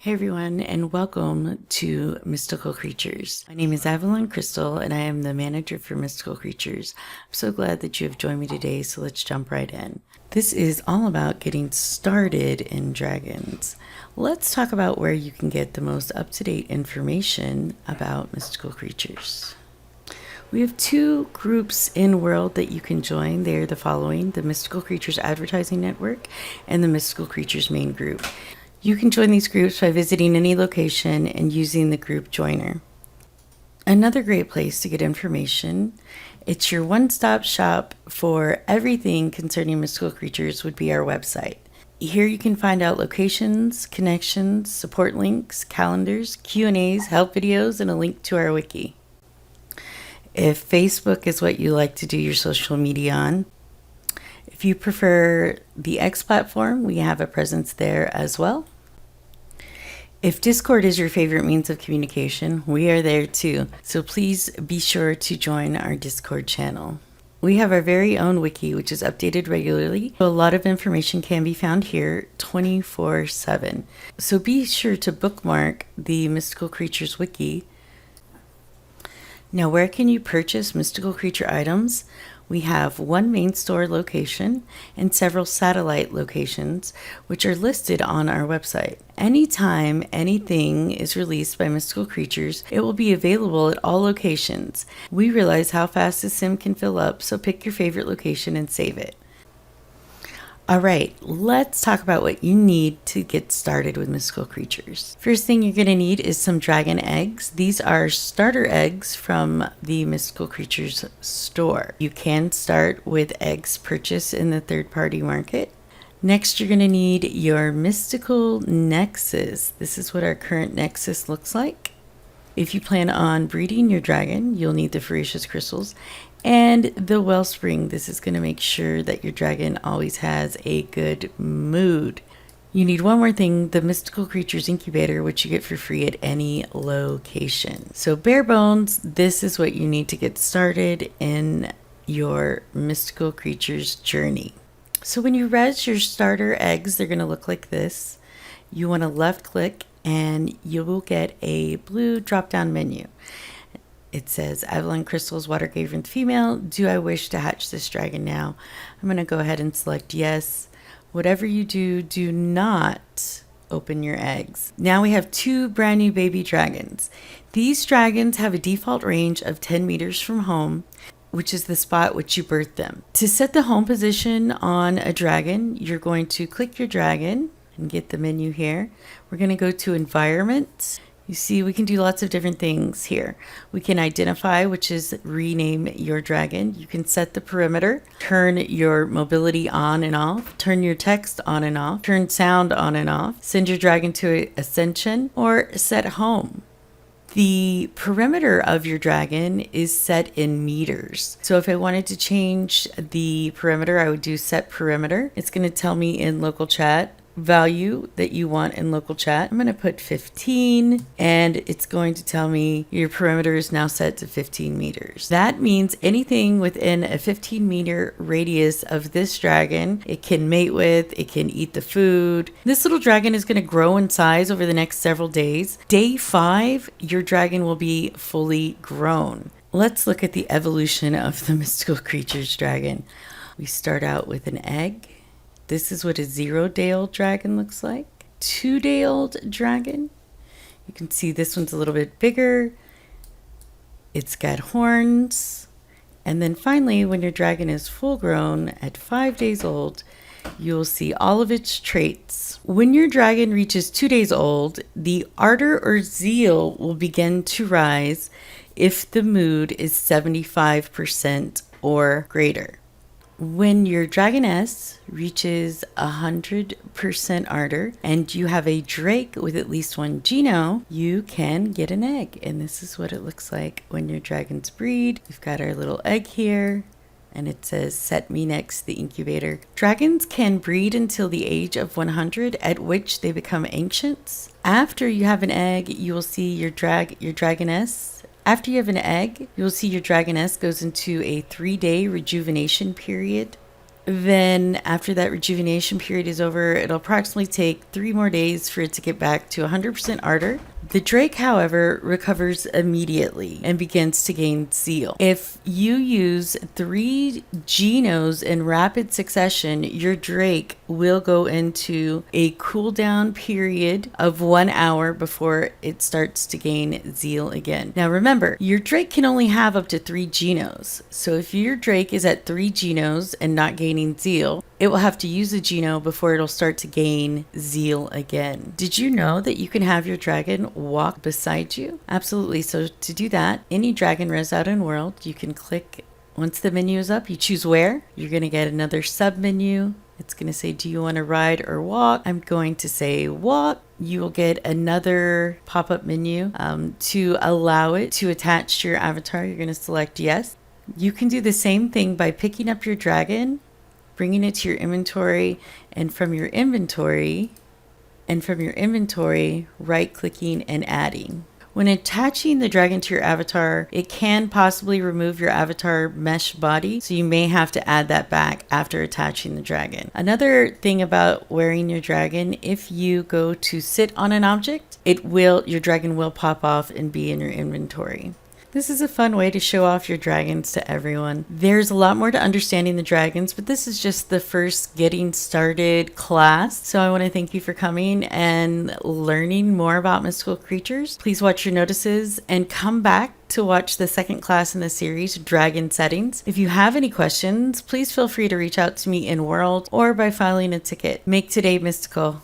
Hey everyone, and welcome to Mystical Creatures. My name is Avalon Crystal, and I am the manager for Mystical Creatures. I'm so glad that you have joined me today, so let's jump right in. This is all about getting started in dragons. Let's talk about where you can get the most up-to-date information about mystical creatures. We have two groups in World that you can join. They are the following: the Mystical Creatures Advertising Network and the Mystical Creatures Main Group. You can join these groups by visiting any location and using the group joiner. Another great place to get information, it's your one-stop shop for everything concerning mystical creatures, would be our website. Here you can find out locations, connections, support links, calendars, Q&As, help videos, and a link to our wiki. If Facebook is what you like to do your social media on, if you prefer the X platform, we have a presence there as well. If Discord is your favorite means of communication, we are there too. So please be sure to join our Discord channel. We have our very own wiki, which is updated regularly. A lot of information can be found here 24/7. So be sure to bookmark the Mystical Creatures wiki. Now, where can you purchase mystical creature items? We have one main store location and several satellite locations, which are listed on our website. Anytime anything is released by Mystical Creatures, it will be available at all locations. We realize how fast the sim can fill up, so pick your favorite location and save it. All right, let's talk about what you need to get started with mystical creatures. First thing you're going to need is some dragon eggs. These are starter eggs from the Mystical Creatures store. You can start with eggs purchased in the third-party market. Next, you're going to need your mystical nexus. This is what our current nexus looks like. If you plan on breeding your dragon, you'll need the Ferocious Crystals and the Wellspring. This is going to make sure that your dragon always has a good mood. You need one more thing, the Mystical Creatures Incubator, which you get for free at any location. So bare bones, this is what you need to get started in your Mystical Creatures journey. So when you res your starter eggs, they're going to look like this. You want to left click and you will get a blue drop down menu. It says, Avalon Crystals, Water Gaven Female. Do I wish to hatch this dragon now? I'm going to go ahead and select yes. Whatever you do, do not open your eggs. Now we have two brand new baby dragons. These dragons have a default range of 10 meters from home, which is the spot which you birthed them. To set the home position on a dragon, you're going to click your dragon and get the menu here. We're going to go to Environment. You see, we can do lots of different things here. We can identify, which is rename your dragon. You can set the perimeter, turn your mobility on and off, turn your text on and off, turn sound on and off, send your dragon to Ascension, or set home. The perimeter of your dragon is set in meters. So if I wanted to change the perimeter, I would do set perimeter. It's going to tell me in local chat value that you want in local chat. I'm going to put 15 and it's going to tell me your perimeter is now set to 15 meters. That means anything within a 15 meter radius of this dragon, it can mate with, it can eat the food. This little dragon is going to grow in size over the next several days. Day 5, your dragon will be fully grown. Let's look at the evolution of the Mystical Creatures dragon. We start out with an egg. This is what a 0-day-old dragon looks like. 2-day-old dragon. You can see this one's a little bit bigger. It's got horns. And then finally, when your dragon is full grown at 5 days old, you'll see all of its traits. When your dragon reaches 2 days old, the ardor or zeal will begin to rise if the mood is 75% or greater. When your dragoness reaches 100% ardor and you have a drake with at least one geno, you can get an egg. And this is what it looks like when your dragons breed. We've got our little egg here and it says set me next to the incubator. Dragons can breed until the age of 100, at which they become ancients. After you have an egg, you will see your dragoness. After you have an egg, you'll see your dragoness goes into a 3-day rejuvenation period. Then after that rejuvenation period is over, it'll approximately take 3 more days for it to get back to 100% ardor. The Drake, however, recovers immediately and begins to gain zeal. If you use 3 Genos in rapid succession, your Drake will go into a cooldown period of 1 hour before it starts to gain zeal again. Now remember, your Drake can only have up to 3 Genos. So if your Drake is at 3 Genos and not gaining zeal, it will have to use a Geno before it'll start to gain zeal again. Did you know that you can have your dragon walk beside you? Absolutely. So to do that, any Dragon Res out in World, you can click, once the menu is up, you choose where. You're going to get another sub menu. It's going to say, do you want to ride or walk? I'm going to say walk. You will get another pop-up menu to allow it to attach to your avatar. You're going to select yes. You can do the same thing by picking up your dragon, bringing it to your inventory, and from your inventory, right-clicking and adding. When attaching the dragon to your avatar, it can possibly remove your avatar mesh body, so you may have to add that back after attaching the dragon. Another thing about wearing your dragon, if you go to sit on an object, your dragon will pop off and be in your inventory. This is a fun way to show off your dragons to everyone. There's a lot more to understanding the dragons, but this is just the first getting started class. So I want to thank you for coming and learning more about mystical creatures. Please watch your notices and come back to watch the second class in the series, Dragon Settings. If you have any questions, please feel free to reach out to me in World or by filing a ticket. Make today mystical.